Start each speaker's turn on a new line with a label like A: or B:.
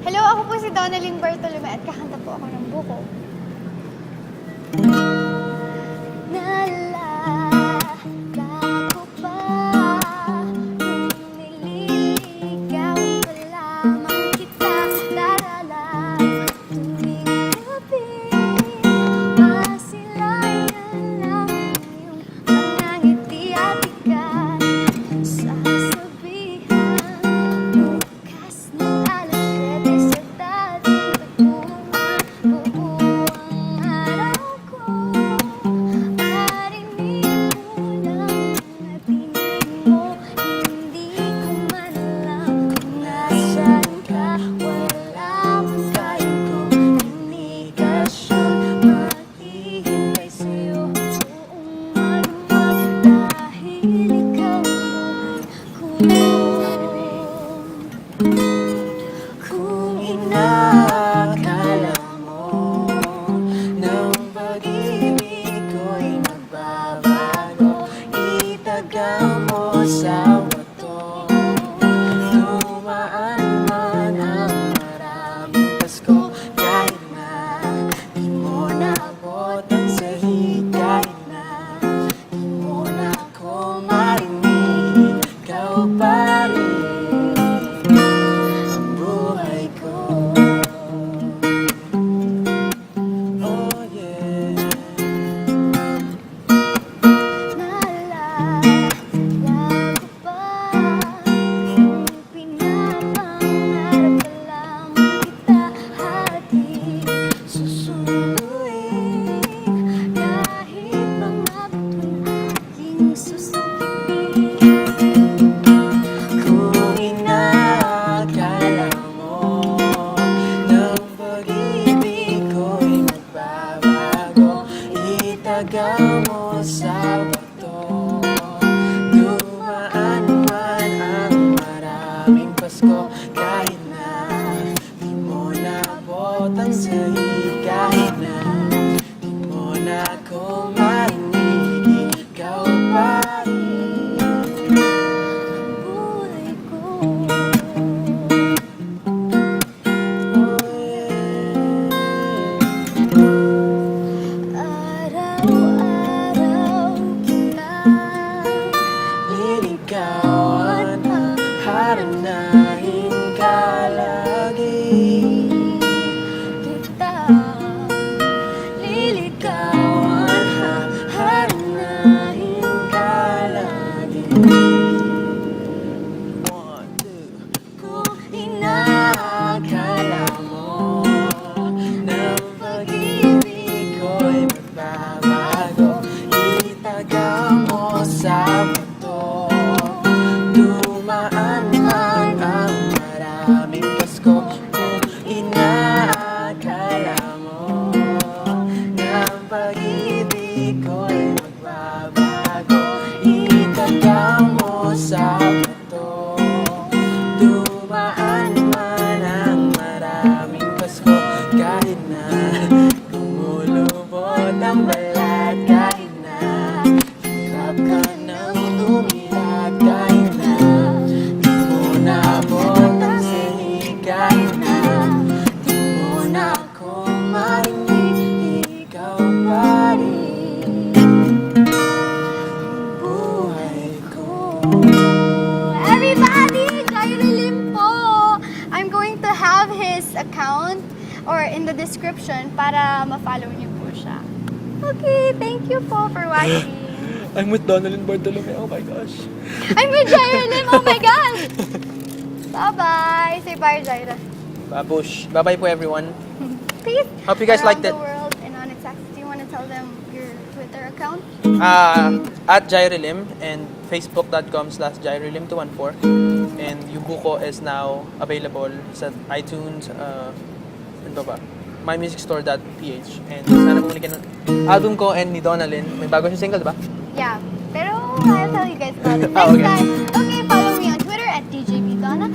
A: Hello, ako po si Donalyn Bartolome at kakanta po ako ng buko. Naalala ko pa nung nililigaw pa lamang kita. Darala tuwing gabi, masilayan lang iyong mga ngiti at ikat. Sasabihan bukas ng alas 7 sa dating tagpuan, buo ang araw ko. Marinig ko lang na tinig mo, hindi ko man alam kung nasaan ka. Wala man tayong komunikasyon, maghihintay sa'yo buong maluwag dahil ikaw kung inakala mo ng pag-ibig ko'y magbabago, itaga mo sa wato. Dumaan man ang maraming Pasko, kahit na di mo naabot ang sahig, kahit na di mo na ako marinig, ikaw pa rin ang buhay ko. Oh yeah. Naalala ko pa nung pinapangarap pa lamang kita, hati susunduin kahit mga bituin aking susukipin. Kung inakala mo ng pag-ibig ko'y magbabago, itaga mo sa bato. Dumaan man ang maraming Pasko, kahit na di mo naabot ang sahig, kahit na di mo na ako marinig, ikaw pa rin ang buhay ko. Oh yeah. Araw-araw kitang liligawan, haranahin ka lagi. Kitang liligawan, haranahin ka lagi. One, two. Kung inakala mo ng pag-ibig ko'y magbabago, itaga mo sa bato. Dumaan man ang maraming Pasko, kung inaakala mo ng pag-ibig ko'y magbabago, itaga mo sa bato. Dumaan man ang maraming Pasko, kahit na lumulubot ang balat, kahit na hirap ka nang umiyak, kahit na di mo naabot ang sahig, kahit na di mo na ako marinig, ikaw pa rin ang buhay ko. Everybody, Jairo Lim po! I'm going to have his account or in the description para ma-follow niyo po siya. Okay, thank you po for watching.
B: I'm with Donalyn Bartolome. Oh my gosh.
A: I'm with Jairo Lim! Oh my gosh! Bye-bye! Say bye, Jairo.
B: Babush. Bye-bye po everyone.
A: Please,
B: Hope you guys
A: around
B: liked it.
A: the world and on its axis, do you want to tell them your Twitter account?
B: At Jairelim and facebook.com/Jairelim214. And Yubuko is now available sa iTunes, ano ba? mymusicstore.ph. And sana bumili ka ng album ko and ni Donalyn. May bago siyang single, diba?
A: Yeah, pero I'll tell you guys about it
B: Ah,
A: next
B: okay.
A: time. Okay, follow me on Twitter at DJBDonna.